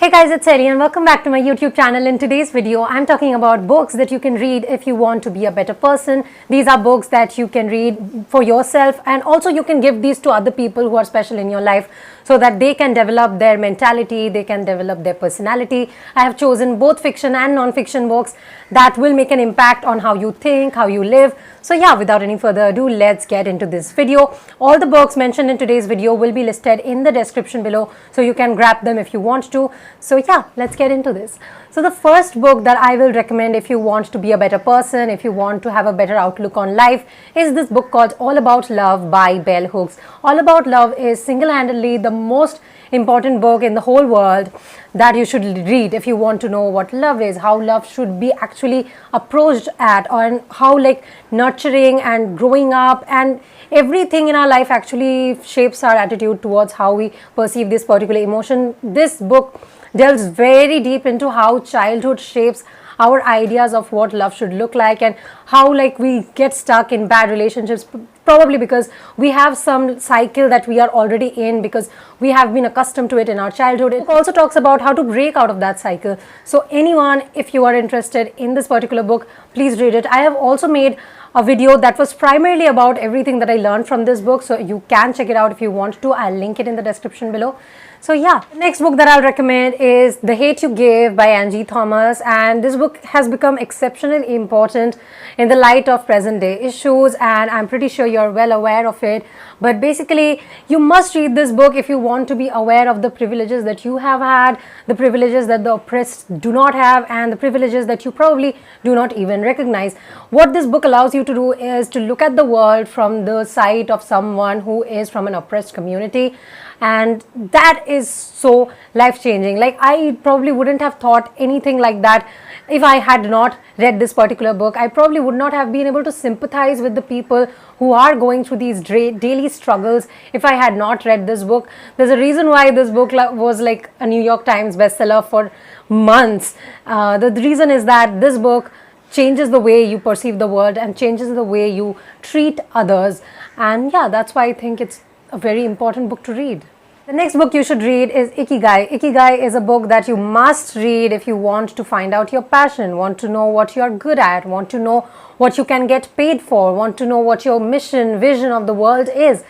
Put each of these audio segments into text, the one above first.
Hey guys, it's Eri and welcome back to my YouTube channel. In today's video, I'm talking about books that you can read if you want to be a better person. These are books that you can read for yourself, and also you can give these to other people who are special in your life so that they can develop their mentality, they can develop their personality. I have chosen both fiction and non-fiction books that will make an impact on how you think, how you live. So yeah, without any further ado, let's get into this video. All the books mentioned in today's video will be listed in the description below, so you can grab them if you want to. So yeah, let's get into this. So the first book that I will recommend if you want to be a better person, if you want to have a better outlook on life, is this book called All About Love by Bell Hooks. All About Love is single-handedly the most important book in the whole world that you should read if you want to know what love is, how love should be actually approached at, and how like nurturing and growing up and everything in our life actually shapes our attitude towards how we perceive this particular emotion. This book delves very deep into how childhood shapes our ideas of what love should look like, and how like we get stuck in bad relationships probably because we have some cycle that we are already in because we have been accustomed to it in our childhood. It also talks about how to break out of that cycle. So anyone, if you are interested in this particular book, please read it. I have also made a video that was primarily about everything that I learned from this book, so you can check it out if you want to. I'll link it in the description below. So yeah, the next book that I'll recommend is The Hate You Give by Angie Thomas, and this book has become exceptionally important in the light of present day issues, and I'm pretty sure you're well aware of it. But basically, you must read this book if you want to be aware of the privileges that you have had, the privileges that the oppressed do not have, and the privileges that you probably do not even recognize. What this book allows you to do is to look at the world from the side of someone who is from an oppressed community, and that is so life-changing. Like, I probably wouldn't have thought anything like that if I had not read this particular book. I probably would not have been able to sympathize with the people who are going through these daily struggles if I had not read this book. There's a reason why this book was like a New York Times bestseller for months. The reason is that this book changes the way you perceive the world and changes the way you treat others, and yeah, that's why I think it's a very important book to read. The next book you should read is Ikigai. Ikigai is a book that you must read if you want to find out your passion, want to know what you are good at, want to know what you can get paid for, want to know what your mission, vision of the world is.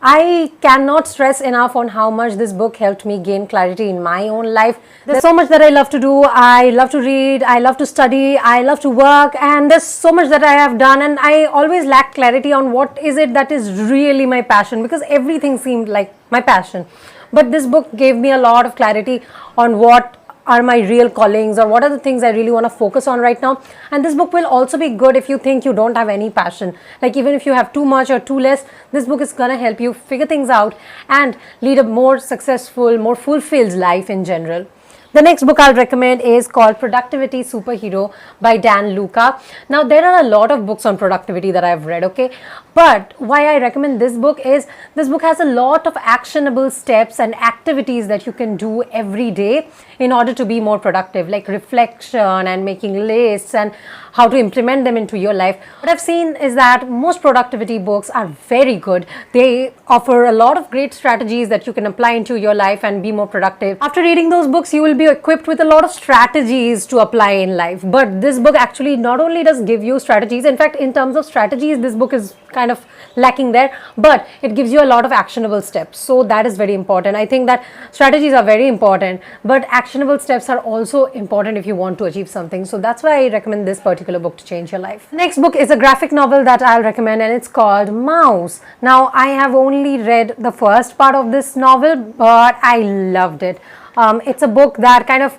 I cannot stress enough on how much this book helped me gain clarity in my own life. There's so much that I love to do. I love to read, I love to study, I love to work, and there's so much that I have done, and I always lack clarity on what is it that is really my passion, because everything seemed like my passion. But this book gave me a lot of clarity on what are my real callings, or what are the things I really want to focus on right now. And this book will also be good if you think you don't have any passion. Like, even if you have too much or too less, this book is gonna help you figure things out and lead a more successful, more fulfilled life in general. The next book I'll recommend is called Productivity Superhero by Dan Luca. Now, there are a lot of books on productivity that I've read, okay? But why I recommend this book is this book has a lot of actionable steps and activities that you can do every day in order to be more productive, like reflection and making lists and how to implement them into your life. What I've seen is that most productivity books are very good. They offer a lot of great strategies that you can apply into your life and be more productive. After reading those books, you will be equipped with a lot of strategies to apply in life. But this book actually not only does give you strategies, in fact, in terms of strategies, this book is kind of lacking there, but it gives you a lot of actionable steps. So that is very important. I think that strategies are very important, but actionable steps are also important if you want to achieve something. So that's why I recommend this particular book to change your life. Next book is a graphic novel that I'll recommend, and it's called Mouse. Now, I have only read the first part of this novel, but I loved it. It's a book that kind of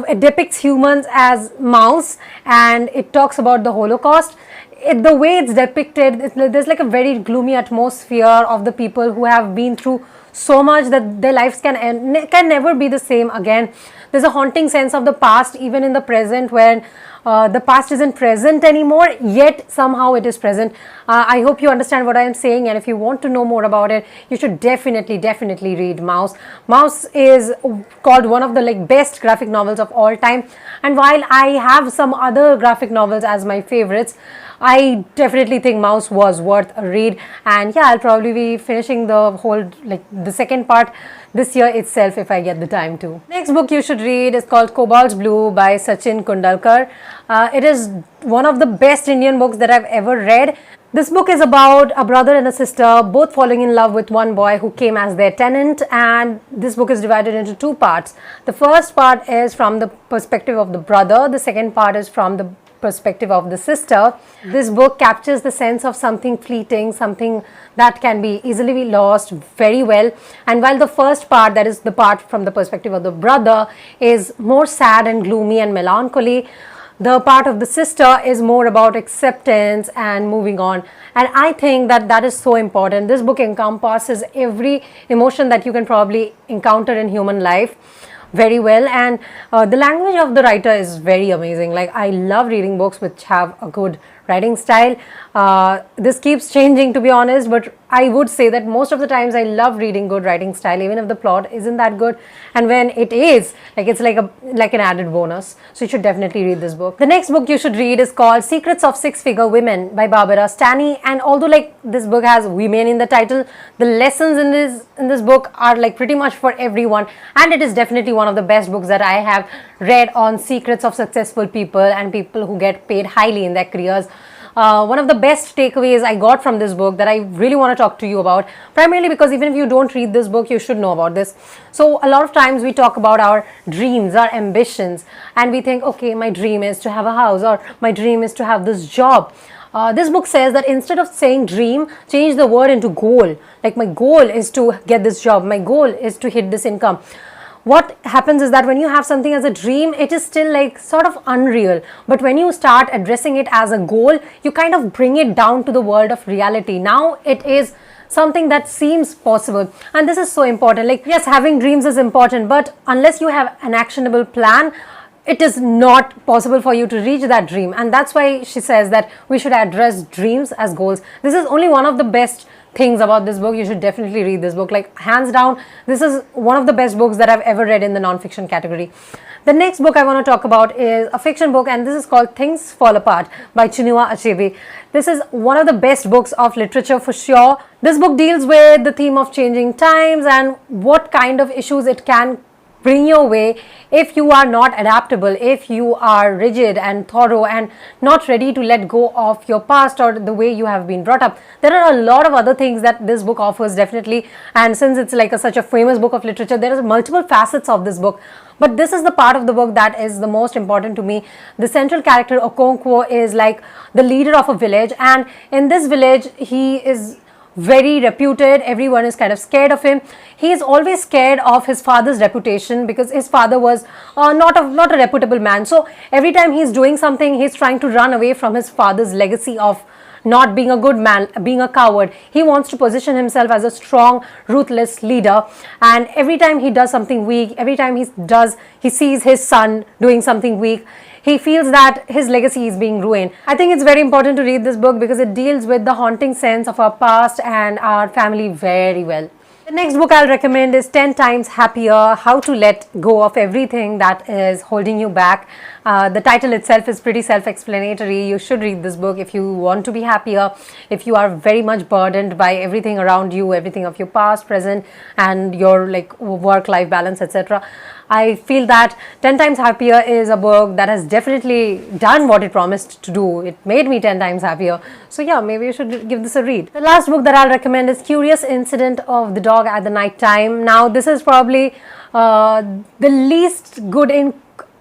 it depicts humans as mouse, and it talks about the Holocaust. The way it's depicted, there's like a very gloomy atmosphere of the people who have been through so much that their lives can never be the same again. There's a haunting sense of the past even in the present, when the past isn't present anymore, yet somehow it is present. I hope you understand what I am saying, and if you want to know more about it, you should definitely read Mouse. Mouse is called one of the best graphic novels of all time, and while I have some other graphic novels as my favorites, I definitely think Mouse was worth a read, and yeah, I'll probably be finishing the whole, like the second part this year itself if I get the time to. Next book you should read is called Cobalt Blue by Sachin Kundalkar. It is one of the best Indian books that I've ever read. This book is about a brother and a sister both falling in love with one boy who came as their tenant, and this book is divided into two parts. The first part is from the perspective of the brother, the second part is from the perspective of the sister. This book captures the sense of something fleeting, something that can be easily lost very well. And while the first part, that is the part from the perspective of the brother, is more sad and gloomy and melancholy, the part of the sister is more about acceptance and moving on. And I think that that is so important. This book encompasses every emotion that you can probably encounter in human life very well, and the language of the writer is very amazing. Like, I love reading books which have a good writing style. This keeps changing, to be honest, but I would say that most of the times I love reading good writing style, even if the plot isn't that good, and when it is, like, it's like an added bonus. So you should definitely read this book. The next book you should read is called Secrets of Six-Figure Women by Barbara Stanny, and although like this book has women in the title, the lessons in this book are like pretty much for everyone, and it is definitely one of the best books that I have read on secrets of successful people and people who get paid highly in their careers. One of the best takeaways I got from this book that I really want to talk to you about, primarily because even if you don't read this book, you should know about this. So a lot of times we talk about our dreams, our ambitions, and we think, okay, my dream is to have a house, or my dream is to have this job. This book says that instead of saying dream, change the word into goal. Like, my goal is to get this job, my goal is to hit this income. What happens is that when you have something as a dream, it is still like sort of unreal. But when you start addressing it as a goal, you kind of bring it down to the world of reality. Now it is something that seems possible, and this is so important. Like, yes, having dreams is important, but unless you have an actionable plan, it is not possible for you to reach that dream. And that's why she says that we should address dreams as goals. This is only one of the best things about this book. You should definitely read this book. Like, hands down, this is one of the best books that I've ever read in the non-fiction category. The next book I want to talk about is a fiction book, and this is called Things Fall Apart by Chinua Achebe. This is one of the best books of literature for sure. This book deals with the theme of changing times and what kind of issues it can bring your way if you are not adaptable, if you are rigid and thorough and not ready to let go of your past or the way you have been brought up. There are a lot of other things that this book offers, definitely, and since it's like such a famous book of literature, there are multiple facets of this book. But this is the part of the book that is the most important to me. The central character, Okonkwo, is like the leader of a village, and in this village he is very reputed. Everyone is kind of scared of him. He is always scared of his father's reputation because his father was not a reputable man. So every time he's doing something, he's trying to run away from his father's legacy of not being a good man, being a coward. He wants to position himself as a strong, ruthless leader, and every time he does something weak, every time he sees his son doing something weak, he feels that his legacy is being ruined. I think it's very important to read this book because it deals with the haunting sense of our past and our family very well. The next book I'll recommend is 10 Times Happier, How to Let Go of Everything That Is Holding You Back. The title itself is pretty self-explanatory. You should read this book if you want to be happier, if you are very much burdened by everything around you, everything of your past, present, and your like work-life balance, etc. I feel that 10 Times Happier is a book that has definitely done what it promised to do. It made me 10 times happier. So yeah, maybe you should give this a read. The last book that I'll recommend is Curious Incident of the Dog at the Night Time. Now, this is probably the least good in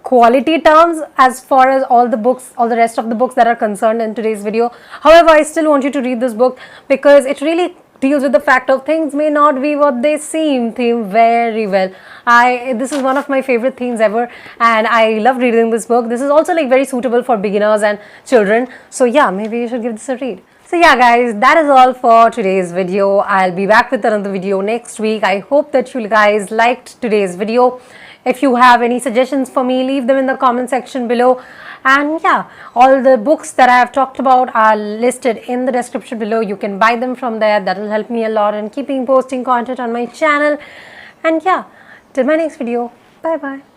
quality terms as far as all the rest of the books that are concerned in today's video. However, I still want you to read this book because it really deals with the fact of things may not be what they seem theme very well. This is one of my favorite themes ever, and I love reading this book. This is also like very suitable for beginners and children. So yeah, maybe you should give this a read. So yeah guys, that is all for today's video. I'll be back with another video next week. I hope that you guys liked today's video. If you have any suggestions for me, leave them in the comment section below. And yeah, all the books that I have talked about are listed in the description below. You can buy them from there. That will help me a lot in keeping posting content on my channel. And yeah, till my next video. Bye bye.